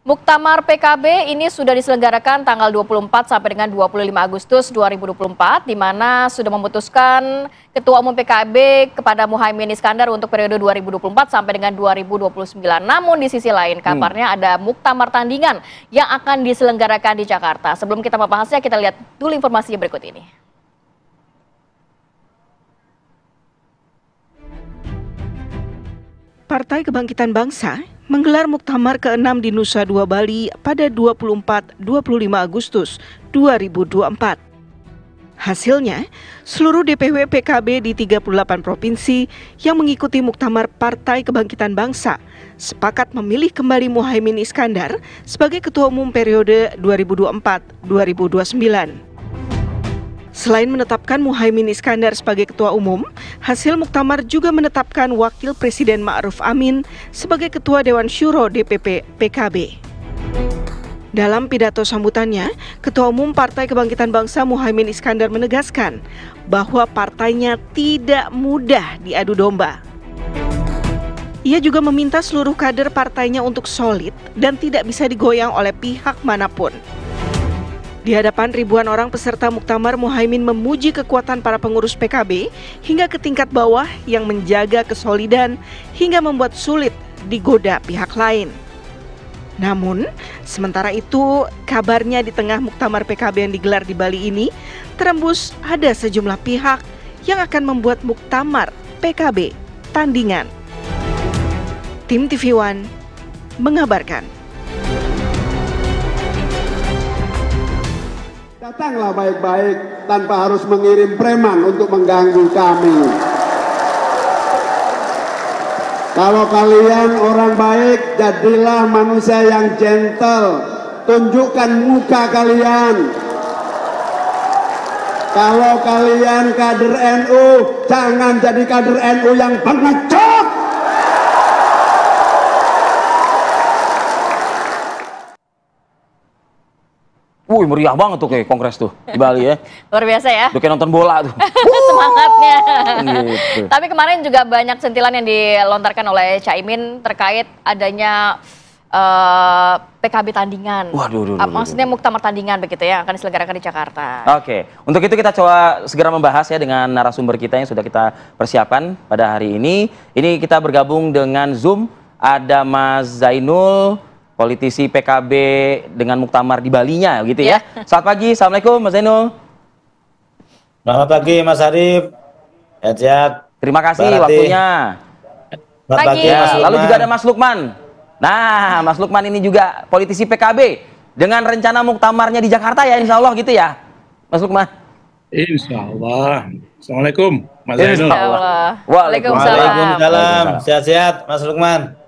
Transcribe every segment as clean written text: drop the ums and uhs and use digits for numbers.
Muktamar PKB ini sudah diselenggarakan tanggal 24 sampai dengan 25 Agustus 2024, di mana sudah memutuskan Ketua Umum PKB kepada Muhaimin Iskandar untuk periode 2024 sampai dengan 2029. Namun di sisi lain kabarnya ada muktamar tandingan yang akan diselenggarakan di Jakarta. Sebelum kita membahasnya, kita lihat dulu informasinya berikut ini. Partai Kebangkitan Bangsa menggelar muktamar ke-6 di Nusa Dua Bali pada 24-25 Agustus 2024. Hasilnya, seluruh DPW PKB di 38 provinsi yang mengikuti muktamar Partai Kebangkitan Bangsa sepakat memilih kembali Muhaimin Iskandar sebagai Ketua Umum periode 2024-2029. Selain menetapkan Muhaimin Iskandar sebagai Ketua Umum, hasil muktamar juga menetapkan Wakil Presiden Ma'ruf Amin sebagai Ketua Dewan Syuro DPP PKB. Dalam pidato sambutannya, Ketua Umum Partai Kebangkitan Bangsa Muhaimin Iskandar menegaskan bahwa partainya tidak mudah diadu domba. Ia juga meminta seluruh kader partainya untuk solid dan tidak bisa digoyang oleh pihak manapun. Di hadapan ribuan orang peserta muktamar, Muhaimin memuji kekuatan para pengurus PKB hingga ke tingkat bawah yang menjaga kesolidan hingga membuat sulit digoda pihak lain. Namun, sementara itu, kabarnya di tengah muktamar PKB yang digelar di Bali ini, terembus ada sejumlah pihak yang akan membuat muktamar PKB tandingan. Tim TV One mengabarkan. Datanglah baik-baik tanpa harus mengirim preman untuk mengganggu kami. Kalau kalian orang baik, jadilah manusia yang gentle. Tunjukkan muka kalian. Kalau kalian kader NU, jangan jadi kader NU yang pengecut. Wih, meriah banget tuh kayak kongres tuh di Bali ya. Luar biasa ya. Udah kayak nonton bola tuh. Semangatnya. Gitu. Tapi kemarin juga banyak sentilan yang dilontarkan oleh Caimin terkait adanya PKB tandingan. Waduh. Maksudnya muktamar tandingan begitu ya, akan diselenggarakan di Jakarta. Oke, untuk itu kita coba segera membahas ya dengan narasumber kita yang sudah kita persiapkan pada hari ini. Ini kita bergabung dengan Zoom, ada Mas Zainul, politisi PKB dengan muktamar di Balinya gitu ya. Selamat pagi, Assalamualaikum Mas Zainul. Selamat pagi Mas Arif. Sehat. Terima kasih waktunya. Selamat pagi Ya, Mas Lukman. lalu juga ada Mas Lukman. Nah, Mas Lukman ini juga politisi PKB dengan rencana muktamarnya di Jakarta ya, insya Allah gitu ya, Mas Lukman. Insya Allah. Assalamualaikum Mas Zainul. Insya Allah. Waalaikumsalam. Waalaikumsalam. Sehat-sehat Mas Lukman.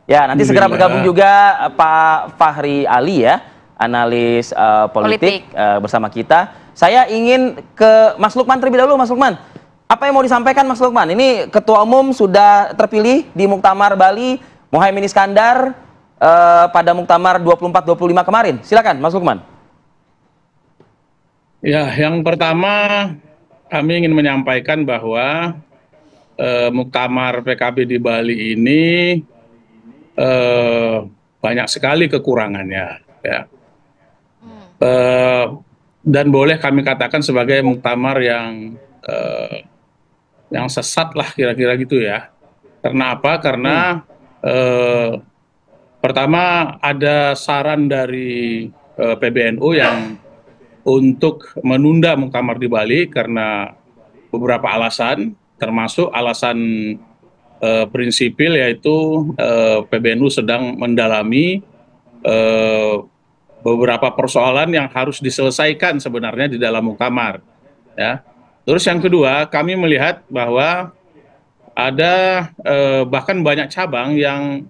Ya, nanti segera bergabung juga Pak Fahri Ali ya, analis politik bersama kita. Saya ingin ke Mas Lukman terlebih dahulu, Mas Lukman. Apa yang mau disampaikan Mas Lukman? Ini Ketua Umum sudah terpilih di Muktamar Bali, Muhaimin Iskandar pada Muktamar 24-25 kemarin. Silakan Mas Lukman. Ya, yang pertama kami ingin menyampaikan bahwa Muktamar PKB di Bali ini banyak sekali kekurangannya, ya. Dan boleh kami katakan sebagai muktamar yang sesat lah kira-kira gitu ya. Karena apa? Karena pertama ada saran dari PBNU yang untuk menunda muktamar di Bali karena beberapa alasan, termasuk alasan prinsipil, yaitu PBNU sedang mendalami beberapa persoalan yang harus diselesaikan sebenarnya di dalam muktamar. Ya. Terus yang kedua, kami melihat bahwa ada bahkan banyak cabang yang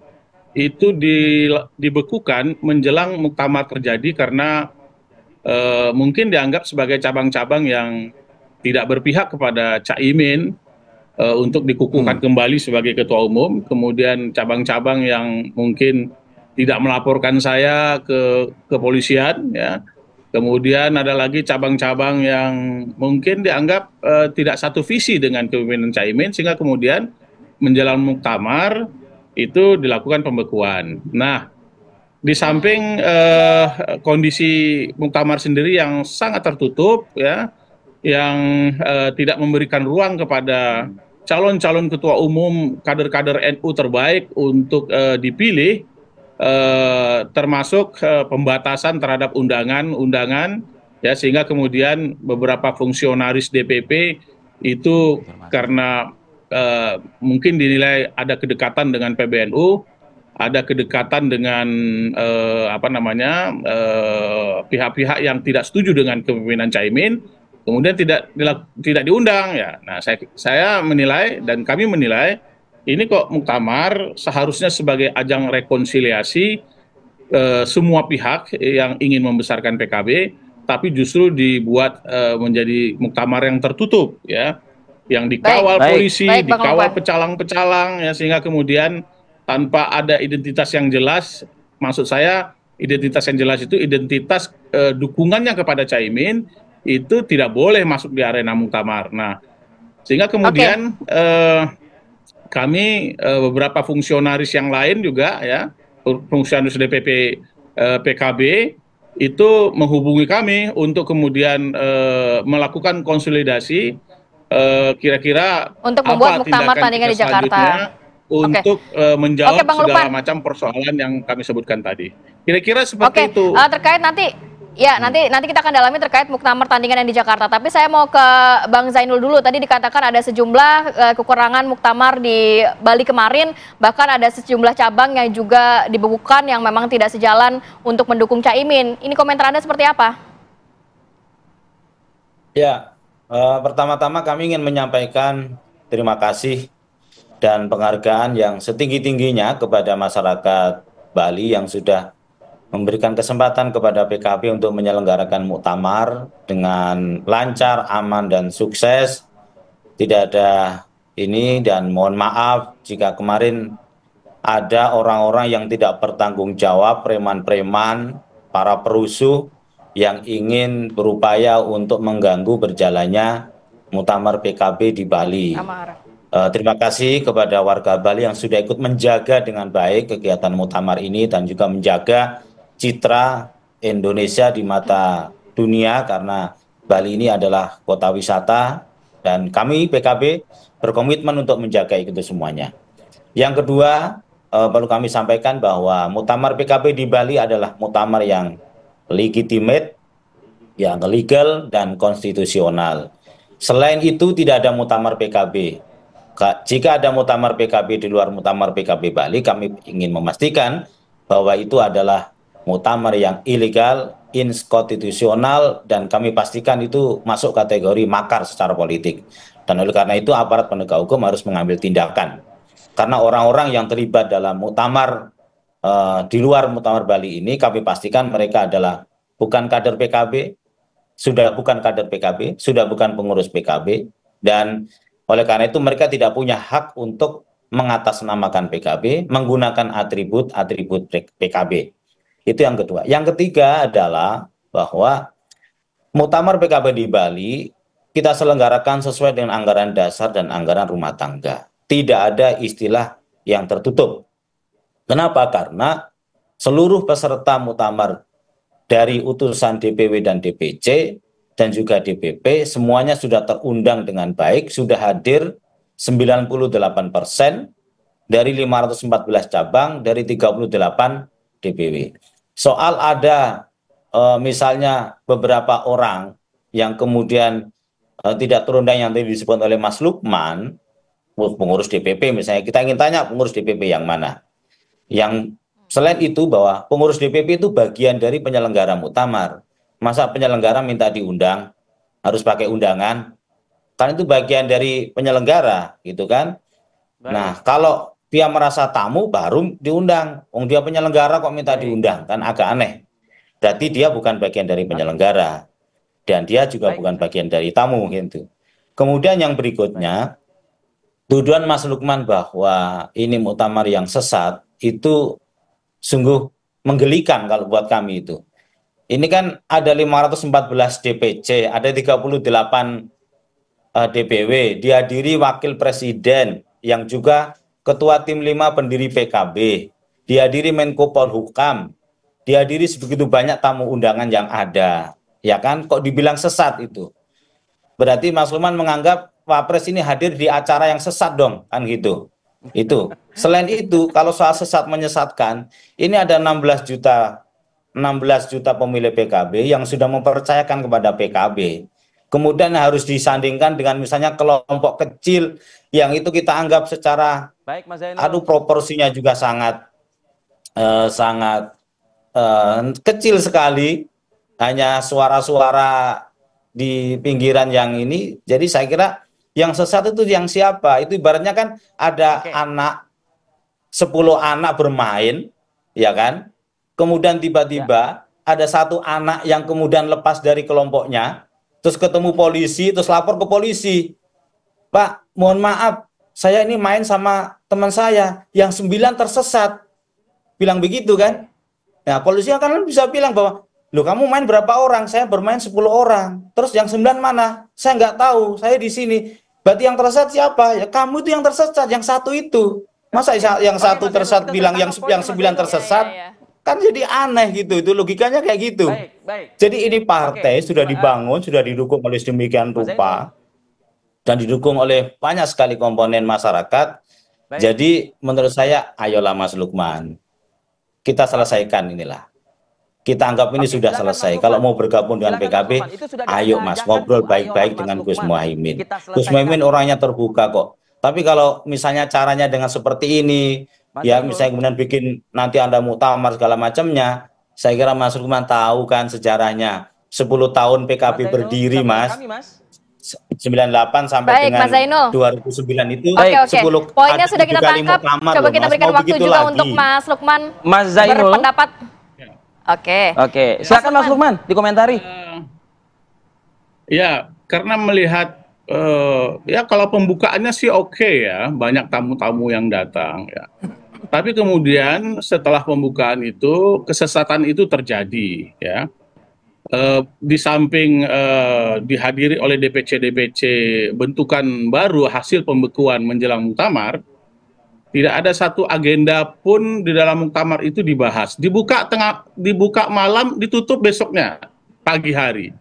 itu dibekukan menjelang muktamar terjadi karena mungkin dianggap sebagai cabang-cabang yang tidak berpihak kepada Caimin untuk dikukuhkan kembali sebagai ketua umum, kemudian cabang-cabang yang mungkin tidak melaporkan saya ke kepolisian, ya. Kemudian ada lagi cabang-cabang yang mungkin dianggap tidak satu visi dengan kepemimpinan Caimin, sehingga kemudian menjelang muktamar itu dilakukan pembekuan. Nah, di samping kondisi muktamar sendiri yang sangat tertutup, ya, yang tidak memberikan ruang kepada calon-calon ketua umum kader-kader NU terbaik untuk dipilih, termasuk pembatasan terhadap undangan-undangan, ya, sehingga kemudian beberapa fungsionaris DPP itu karena mungkin dinilai ada kedekatan dengan PBNU, ada kedekatan dengan pihak-pihak yang tidak setuju dengan kepemimpinan Caimin, kemudian tidak diundang, ya. Nah, saya menilai dan kami menilai ini kok muktamar seharusnya sebagai ajang rekonsiliasi semua pihak yang ingin membesarkan PKB, tapi justru dibuat menjadi muktamar yang tertutup, ya, yang dikawal polisi, dikawal pecalang-pecalang, ya, sehingga kemudian tanpa ada identitas yang jelas. Maksud saya identitas yang jelas itu identitas dukungannya kepada Caimin itu tidak boleh masuk di arena muktamar. Nah, sehingga kemudian kami beberapa fungsionaris yang lain juga, ya, fungsionaris DPP PKB itu menghubungi kami untuk kemudian melakukan konsolidasi kira-kira untuk membuat apa muktamar tindakan tandingan kita di Jakarta untuk menjawab Bang segala Lukman. macam persoalan yang kami sebutkan tadi. Kira-kira seperti itu. Terkait nanti, ya, nanti kita akan dalami terkait muktamar tandingan yang di Jakarta. Tapi saya mau ke Bang Zainul dulu. Tadi dikatakan ada sejumlah kekurangan muktamar di Bali kemarin, bahkan ada sejumlah cabang yang juga dibekukan yang memang tidak sejalan untuk mendukung Caimin. Ini komentar Anda seperti apa? Ya, pertama-tama kami ingin menyampaikan terima kasih dan penghargaan yang setinggi-tingginya kepada masyarakat Bali yang sudah memberikan kesempatan kepada PKB untuk menyelenggarakan muktamar dengan lancar, aman, dan sukses. Tidak ada ini, dan mohon maaf jika kemarin ada orang-orang yang tidak bertanggung jawab, preman-preman, para perusuh yang ingin berupaya untuk mengganggu berjalannya muktamar PKB di Bali. Terima kasih kepada warga Bali yang sudah ikut menjaga dengan baik kegiatan muktamar ini dan juga menjaga citra Indonesia di mata dunia, karena Bali ini adalah kota wisata dan kami PKB berkomitmen untuk menjaga itu semuanya. Yang kedua, perlu kami sampaikan bahwa muktamar PKB di Bali adalah muktamar yang legitimate, yang legal dan konstitusional. Selain itu tidak ada muktamar PKB. Jika ada muktamar PKB di luar muktamar PKB Bali, kami ingin memastikan bahwa itu adalah muktamar yang ilegal, inkonstitusional, dan kami pastikan itu masuk kategori makar secara politik. Dan oleh karena itu aparat penegak hukum harus mengambil tindakan. Karena orang-orang yang terlibat dalam muktamar di luar muktamar Bali ini, kami pastikan mereka adalah bukan kader PKB, sudah bukan kader PKB, sudah bukan pengurus PKB, dan oleh karena itu mereka tidak punya hak untuk mengatasnamakan PKB, menggunakan atribut-atribut PKB. Itu yang kedua. Yang ketiga adalah bahwa muktamar PKB di Bali kita selenggarakan sesuai dengan anggaran dasar dan anggaran rumah tangga. Tidak ada istilah yang tertutup. Kenapa? Karena seluruh peserta muktamar dari utusan DPW dan DPC dan juga DPP semuanya sudah terundang dengan baik, sudah hadir 98% dari 514 cabang dari 38 DPW. Soal ada misalnya beberapa orang yang kemudian tidak terundang yang tadi disebut oleh Mas Lukman, pengurus DPP misalnya, kita ingin tanya pengurus DPP yang mana? Yang selain itu bahwa pengurus DPP itu bagian dari penyelenggara muktamar. Masa penyelenggara minta diundang, harus pakai undangan? Kan itu bagian dari penyelenggara, gitu kan? Nah, kalau dia merasa tamu baru diundang. Dia penyelenggara kok minta diundang, kan agak aneh. Berarti dia bukan bagian dari penyelenggara. Dan dia juga bukan bagian dari tamu, gitu. Kemudian yang berikutnya, tuduhan Mas Lukman bahwa ini muktamar yang sesat, itu sungguh menggelikan kalau buat kami itu. Ini kan ada 514 DPC, ada 38 DPW, dihadiri wakil presiden yang juga ketua tim 5 pendiri PKB, dihadiri Menko Polhukam, dihadiri sebegitu banyak tamu undangan yang ada, ya kan? Kok dibilang sesat itu? Berarti Mas Lukman menganggap Wapres ini hadir di acara yang sesat dong, kan gitu. Itu. Selain itu, kalau soal sesat menyesatkan, ini ada 16 juta pemilih PKB yang sudah mempercayakan kepada PKB. Kemudian harus disandingkan dengan misalnya kelompok kecil yang itu kita anggap secara Baik, Mas Zainul. proporsinya juga sangat kecil sekali, hanya suara-suara di pinggiran yang ini. Jadi saya kira yang sesat itu yang siapa? Itu ibaratnya kan ada anak 10 anak bermain, ya kan? Kemudian tiba-tiba ada satu anak yang kemudian lepas dari kelompoknya, terus ketemu polisi, terus lapor ke polisi. Pak, mohon maaf, saya ini main sama teman saya, yang 9 tersesat. Bilang begitu kan? Nah, polisi akan bisa bilang bahwa, loh kamu main berapa orang? Saya bermain 10 orang. Terus yang 9 mana? Saya nggak tahu, saya di sini. Berarti yang tersesat siapa? Ya kamu itu yang tersesat, yang satu itu. Masa yang satu tersesat bilang yang 9 tersesat? Kan jadi aneh gitu, itu logikanya kayak gitu. Jadi ini partai sudah dibangun, sudah didukung oleh sedemikian rupa, dan didukung oleh banyak sekali komponen masyarakat. Jadi menurut saya, ayolah Mas Lukman, kita selesaikan inilah. Kita anggap ini sudah selesai. Kalau mau bergabung dengan PKB, ayo Mas, ngobrol baik-baik dengan Gus Muhaimin. Gus Muhaimin orangnya terbuka kok. Tapi kalau misalnya caranya dengan seperti ini, ya misalnya kemudian bikin nanti Anda muktamar segala macamnya, saya kira Mas Lukman tahu kan sejarahnya. 10 tahun PKB berdiri, Mas. 98 sampai dengan 2009 itu. Oke. Poinnya sudah kita tangkap. Coba kita berikan waktu juga untuk Mas Lukman berpendapat. Oke, silakan Mas Lukman dikomentari. Ya, karena melihat ya kalau pembukaannya sih oke ya, banyak tamu-tamu yang datang ya. Tapi kemudian setelah pembukaan itu kesesatan itu terjadi ya. Di samping dihadiri oleh DPC bentukan baru hasil pembekuan menjelang muktamar, tidak ada satu agenda pun di dalam muktamar itu dibahas. Dibuka malam, ditutup besoknya pagi hari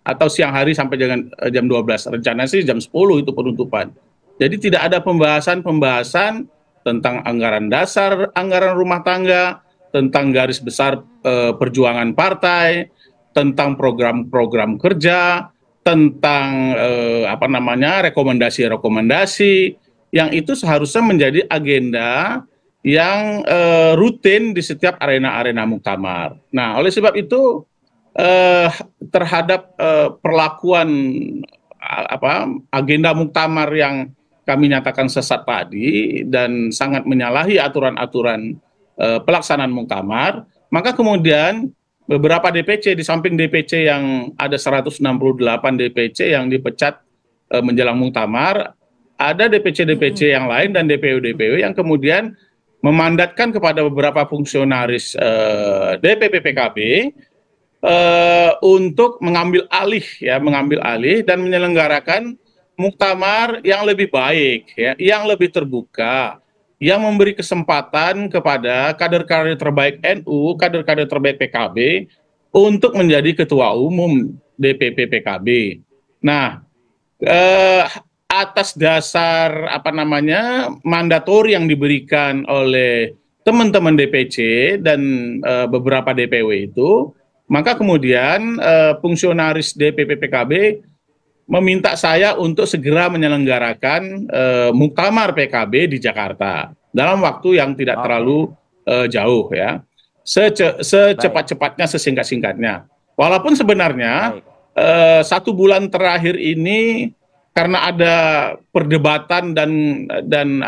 atau siang hari sampai dengan jam 12. Rencananya sih jam 10 itu penutupan. Jadi tidak ada pembahasan tentang anggaran dasar, anggaran rumah tangga, tentang garis besar perjuangan partai, tentang program-program kerja, tentang rekomendasi-rekomendasi yang itu seharusnya menjadi agenda yang rutin di setiap arena-arena muktamar. Nah, oleh sebab itu terhadap perlakuan agenda muktamar yang kami nyatakan sesat tadi dan sangat menyalahi aturan-aturan pelaksanaan muktamar, maka kemudian beberapa DPC di samping DPC yang ada 168 DPC yang dipecat menjelang muktamar, ada DPC-DPC yang lain dan DPW-DPW yang kemudian memandatkan kepada beberapa fungsionaris DPP PKB untuk mengambil alih dan menyelenggarakan muktamar yang lebih baik, ya, yang lebih terbuka, yang memberi kesempatan kepada kader-kader terbaik NU, kader-kader terbaik PKB untuk menjadi ketua umum DPP PKB. Nah, atas dasar mandatori yang diberikan oleh teman-teman DPC dan beberapa DPW itu, maka kemudian fungsionaris DPP PKB meminta saya untuk segera menyelenggarakan muktamar PKB di Jakarta dalam waktu yang tidak terlalu jauh ya, secepat-cepatnya, sesingkat-singkatnya. Walaupun sebenarnya 1 bulan terakhir ini karena ada perdebatan dan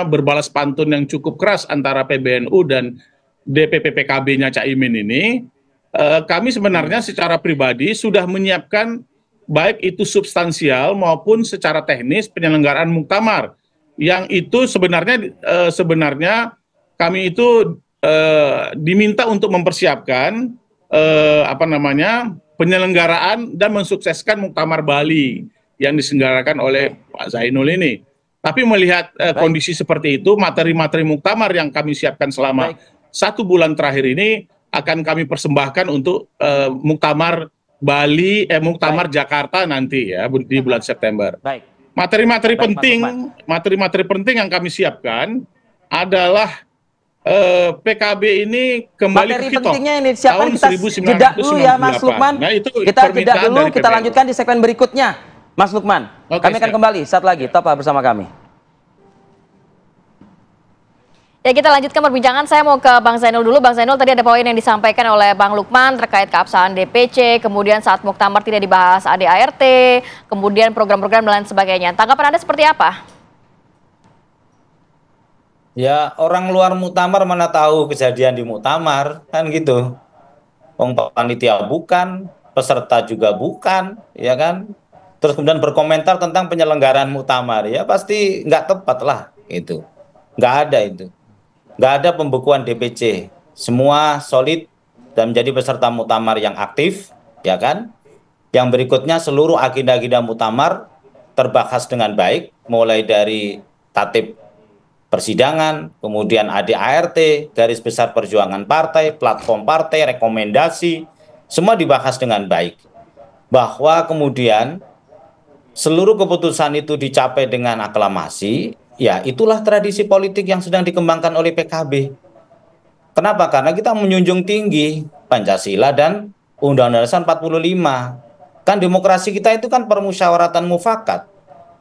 berbalas pantun yang cukup keras antara PBNU dan DPP PKB-nya Caimin ini, kami sebenarnya secara pribadi sudah menyiapkan baik itu substansial maupun secara teknis penyelenggaraan muktamar, yang itu sebenarnya kami itu diminta untuk mempersiapkan penyelenggaraan dan mensukseskan muktamar Bali yang diselenggarakan oleh Pak Zainul ini. Tapi melihat kondisi seperti itu, materi-materi muktamar yang kami siapkan selama 1 bulan terakhir ini akan kami persembahkan untuk Muktamar Muktamar Jakarta nanti ya di bulan September. Baik. Materi-materi Baik, penting, materi-materi penting yang kami siapkan adalah PKB ini kembali Materi ke Kitoh pentingnya yang disiapkan tahun kita jeda dulu ya Mas 1998. Lukman. Nah, itu Kita jeda permintaan dulu, dari kita PBNU. lanjutkan di segmen berikutnya. Mas Lukman, Oke, kami akan siap. kembali saat lagi. Tetaplah bersama kami. Ya, kita lanjutkan perbincangan. Saya mau ke Bang Zainul dulu. Bang Zainul, tadi ada poin yang disampaikan oleh Bang Lukman terkait keabsahan DPC, kemudian saat muktamar tidak dibahas ADART, kemudian program-program dan lain sebagainya. Tanggapan Anda seperti apa? Ya, orang luar muktamar mana tahu kejadian di muktamar, kan gitu. Wong panitia bukan, peserta juga bukan, ya kan? Terus kemudian berkomentar tentang penyelenggaraan muktamar, ya pasti nggak tepat lah itu. Nggak ada itu. Nggak ada pembekuan DPC. Semua solid dan menjadi peserta muktamar yang aktif, ya kan? Yang berikutnya seluruh agenda-agenda muktamar terbahas dengan baik, mulai dari tatib persidangan, kemudian ADART, garis besar perjuangan partai, platform partai, rekomendasi, semua dibahas dengan baik. Bahwa kemudian seluruh keputusan itu dicapai dengan aklamasi, ya itulah tradisi politik yang sedang dikembangkan oleh PKB. Kenapa? Karena kita menjunjung tinggi Pancasila dan Undang-Undang Dasar 45. Kan demokrasi kita itu kan permusyawaratan mufakat.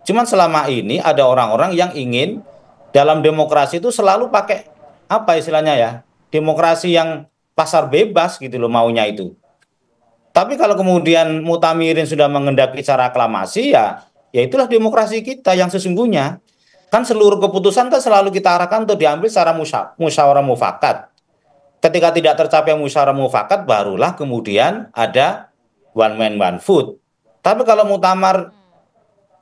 Cuman selama ini ada orang-orang yang ingin dalam demokrasi itu selalu pakai apa istilahnya ya, demokrasi yang pasar bebas gitu loh maunya itu. Tapi kalau kemudian Muhtamirin sudah mengendaki secara aklamasi, ya itulah demokrasi kita yang sesungguhnya. Kan seluruh keputusan kan selalu kita arahkan untuk diambil secara musyawarah mufakat. Ketika tidak tercapai musyawarah mufakat, barulah kemudian ada one man one vote. Tapi kalau muktamar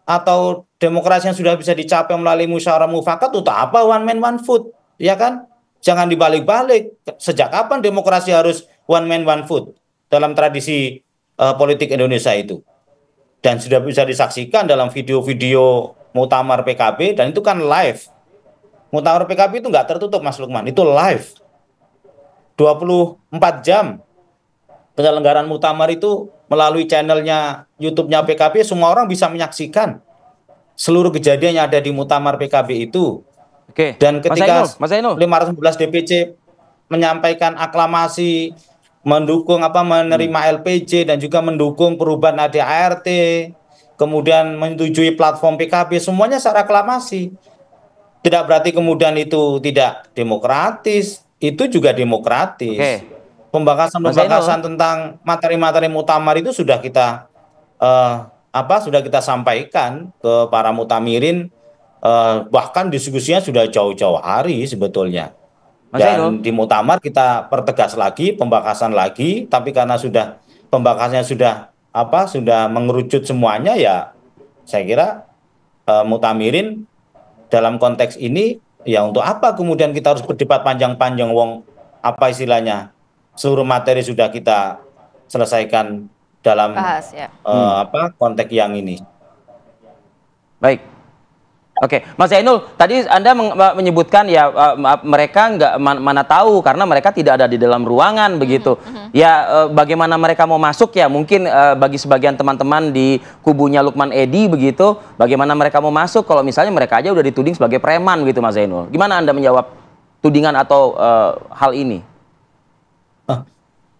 atau demokrasi yang sudah bisa dicapai melalui musyawarah mufakat, untuk apa one man one vote, ya kan? Jangan dibalik-balik. Sejak kapan demokrasi harus one man one vote dalam tradisi politik Indonesia itu? Dan sudah bisa disaksikan dalam video-video muktamar PKB, dan itu kan live. Muktamar PKB itu nggak tertutup, Mas Lukman, itu live. 24 jam penyelenggaraan muktamar itu melalui channelnya YouTube-nya PKB, semua orang bisa menyaksikan seluruh kejadian yang ada di muktamar PKB itu. Oke. Dan ketika Mas Zainul. 511 DPC menyampaikan aklamasi, mendukung menerima LPJ dan juga mendukung perubahan ADART, kemudian menyetujui platform PKB, semuanya secara aklamasi. Tidak berarti kemudian itu tidak demokratis, itu juga demokratis. Oke. Pembahasan tentang materi-materi muktamar itu sudah kita sudah kita sampaikan ke para muhtamirin, bahkan diskusinya sudah jauh-jauh hari sebetulnya. Dan di muktamar kita pertegas lagi, pembahasan lagi, tapi karena sudah pembahasannya sudah mengerucut semuanya, ya saya kira muhtamirin dalam konteks ini, ya untuk apa kemudian kita harus berdebat panjang-panjang, wong apa istilahnya, seluruh materi sudah kita selesaikan dalam konteks yang ini. Baik. Oke, Mas Zainul, tadi Anda menyebutkan ya mereka nggak mana tahu karena mereka tidak ada di dalam ruangan begitu. Ya bagaimana mereka mau masuk ya mungkin bagi sebagian teman-teman di kubunya Lukman Edy begitu, bagaimana mereka mau masuk kalau misalnya mereka aja udah dituding sebagai preman gitu, Mas Zainul. Gimana Anda menjawab tudingan atau hal ini?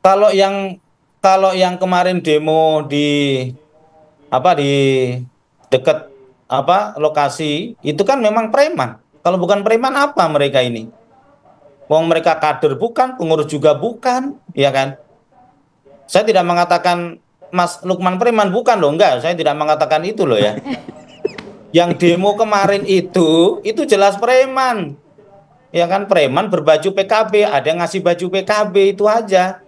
Kalau yang kemarin demo di dekat lokasi itu kan memang preman. Kalau bukan preman apa mereka ini? Wong mereka kader bukan, pengurus juga bukan, ya kan? Saya tidak mengatakan Mas Lukman preman, bukan loh, enggak. Saya tidak mengatakan itu loh ya. Yang demo kemarin itu jelas preman. Ya kan, preman berbaju PKB, ada yang ngasih baju PKB, itu aja.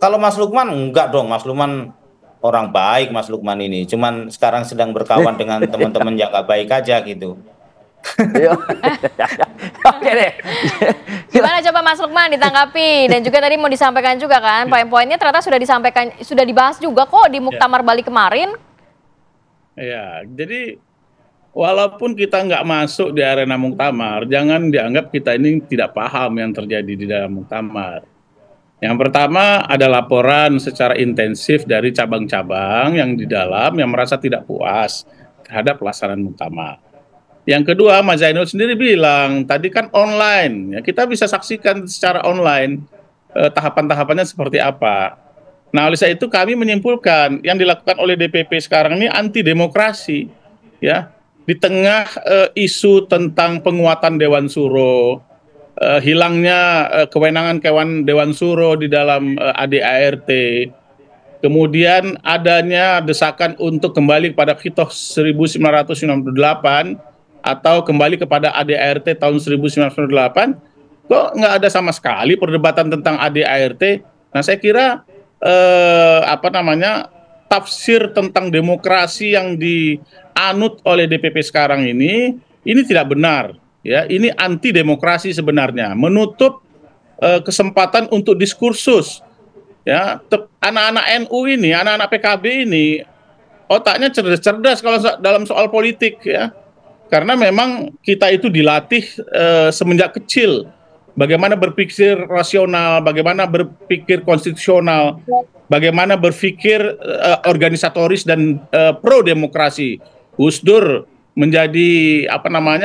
Kalau Mas Lukman enggak dong, Mas Lukman orang baik, Mas Lukman ini. Cuman sekarang sedang berkawan dengan teman-teman yang gak baik aja gitu. Oke deh. Gimana coba Mas Lukman ditanggapi? Dan juga tadi mau disampaikan juga kan, poin-poinnya ternyata sudah disampaikan, sudah dibahas juga kok di Muktamar Bali kemarin. Ya, jadi walaupun kita nggak masuk di arena Muktamar, jangan dianggap kita ini tidak paham yang terjadi di dalam Muktamar. Yang pertama ada laporan secara intensif dari cabang-cabang yang di dalam yang merasa tidak puas terhadap pelaksanaan muktamar. Yang kedua, Mas Zainul sendiri bilang tadi kan online, ya kita bisa saksikan secara online tahapan-tahapannya seperti apa. Nah, oleh sebab itu kami menyimpulkan yang dilakukan oleh DPP sekarang ini anti demokrasi, ya. Di tengah isu tentang penguatan Dewan Suro, hilangnya kewenangan Dewan Suro di dalam ADART, kemudian adanya desakan untuk kembali kepada Khitos 1998 atau kembali kepada ADART tahun 1998, kok nggak ada sama sekali perdebatan tentang ADART. Nah, saya kira tafsir tentang demokrasi yang dianut oleh DPP sekarang ini tidak benar, ya. Ini anti demokrasi sebenarnya, menutup kesempatan untuk diskursus, ya. Anak-anak NU ini, anak-anak PKB ini otaknya cerdas-cerdas kalau dalam soal politik, ya. Karena memang kita itu dilatih semenjak kecil bagaimana berpikir rasional, bagaimana berpikir konstitusional, bagaimana berpikir organisatoris dan pro demokrasi. Gus Dur menjadi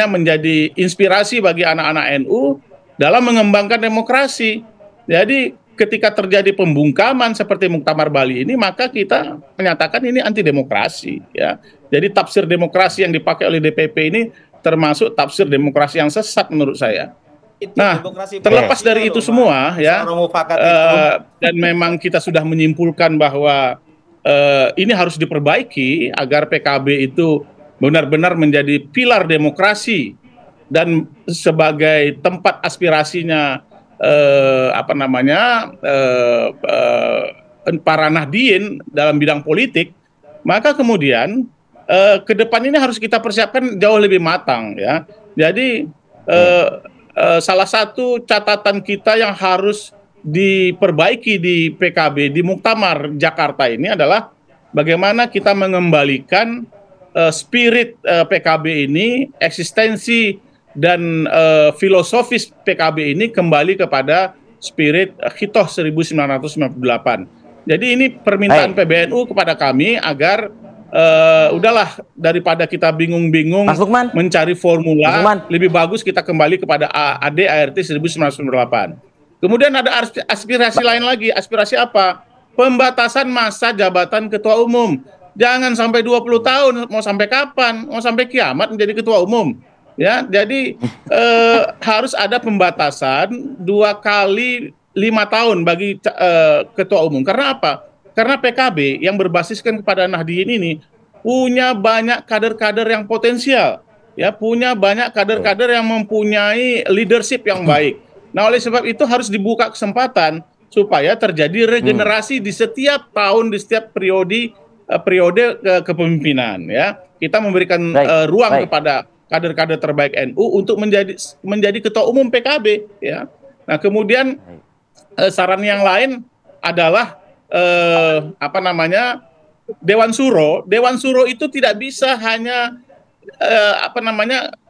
menjadi inspirasi bagi anak-anak NU dalam mengembangkan demokrasi. Jadi ketika terjadi pembungkaman seperti Muktamar Bali ini, maka kita menyatakan ini anti demokrasi, ya. Jadi tafsir demokrasi yang dipakai oleh DPP ini termasuk tafsir demokrasi yang sesat menurut saya. Nah, terlepas dari itu semua, ya, dan memang kita sudah menyimpulkan bahwa ini harus diperbaiki agar PKB itu benar-benar menjadi pilar demokrasi dan sebagai tempat aspirasinya para nahdien dalam bidang politik, maka kemudian ke depan ini harus kita persiapkan jauh lebih matang, ya. Jadi salah satu catatan kita yang harus diperbaiki di PKB, di Muktamar Jakarta ini adalah bagaimana kita mengembalikan spirit PKB ini, eksistensi dan filosofis PKB ini kembali kepada spirit Khitos 1998. Jadi ini permintaan PBNU kepada kami agar udahlah, daripada kita bingung-bingung mencari formula, lebih bagus kita kembali kepada ADART 1998. Kemudian ada aspirasi lain lagi. Aspirasi apa? Pembatasan masa jabatan ketua umum. Jangan sampai 20 tahun, mau sampai kapan? Mau sampai kiamat menjadi ketua umum. Ya, jadi harus ada pembatasan 2 kali 5 tahun bagi ketua umum. Karena apa? Karena PKB yang berbasiskan kepada Nahdien ini punya banyak kader-kader yang potensial, ya, punya banyak kader-kader yang mempunyai leadership yang baik. Nah, oleh sebab itu harus dibuka kesempatan supaya terjadi regenerasi di setiap tahun, di setiap periode kepemimpinan, ya. Kita memberikan ruang kepada kader-kader terbaik NU untuk menjadi ketua umum PKB, ya. Nah, kemudian saran yang lain adalah Dewan Suro. Dewan Suro itu tidak bisa hanya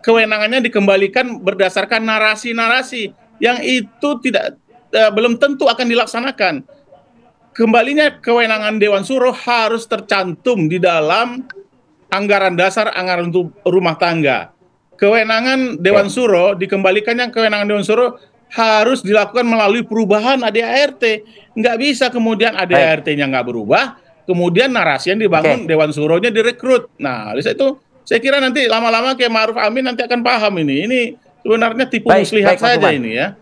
kewenangannya dikembalikan berdasarkan narasi-narasi yang itu belum tentu akan dilaksanakan. Kembalinya kewenangan Dewan Suro harus tercantum di dalam anggaran dasar, anggaran untuk rumah tangga. Kewenangan Dewan Suro dikembalikannya, kewenangan Dewan Suro harus dilakukan melalui perubahan ADART. Nggak bisa kemudian ADART-nya nggak berubah, kemudian narasi yang dibangun Dewan Suronya direkrut. Nah, itu saya kira nanti lama-lama kayak Ma'ruf Amin nanti akan paham ini. Ini sebenarnya tipu muslihat saja ini, ya.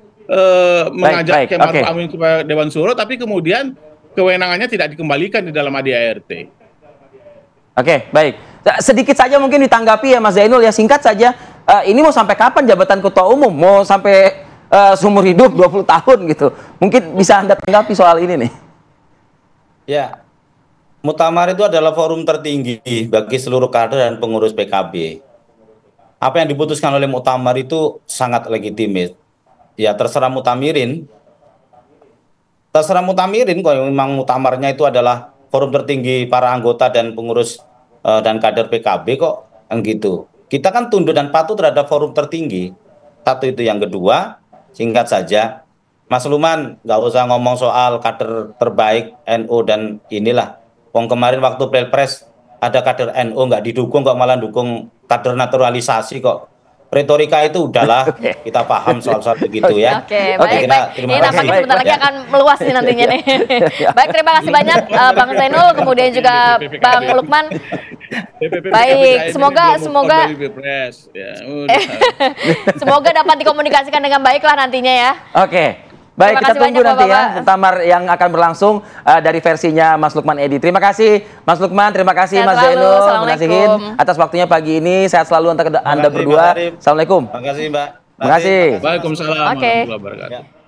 Mengajak kayak Ma'ruf Amin kepada Dewan Suro, tapi kemudian kewenangannya tidak dikembalikan di dalam ADART. Oke, baik. Sedikit saja mungkin ditanggapi ya Mas Zainul, ya, singkat saja. Ini mau sampai kapan jabatan ketua umum? Mau sampai seumur hidup 20 tahun gitu? Mungkin bisa Anda tanggapi soal ini nih. Ya, Muktamar itu adalah forum tertinggi bagi seluruh kader dan pengurus PKB. Apa yang diputuskan oleh Muktamar itu sangat legitimit. Ya, terserah Muktamirin. Terserah Muktamirin kalau memang Muktamarnya itu adalah forum tertinggi para anggota dan pengurus dan kader PKB kok, gitu. Kita kan tunduk dan patuh terhadap forum tertinggi. Satu itu. Yang kedua, singkat saja, Mas Luman nggak usah ngomong soal kader terbaik NU dan inilah. Wong kemarin waktu Pilpres ada kader NU nggak didukung kok malah dukung kader naturalisasi kok. Retorika itu udahlah kita paham soal-soal begitu ya. Oke, baik. Terima Ini kasih. nampaknya sebentar lagi akan meluas nih nantinya nih. Baik, terima kasih banyak Bang Zainul, kemudian juga Bang Lukman. Baik, semoga semoga dapat dikomunikasikan dengan baik lah nantinya ya. Oke. Baik, kita tunggu nanti ya muktamar yang akan berlangsung dari versinya Mas Lukman Edi. Terima kasih Mas Lukman, terima kasih Mas Zainul, Munasihin atas waktunya pagi ini. Sehat selalu untuk Anda berdua. Assalamualaikum. Terima kasih Mbak. Terima kasih. Waalaikumsalam warahmatullahi wabarakatuh.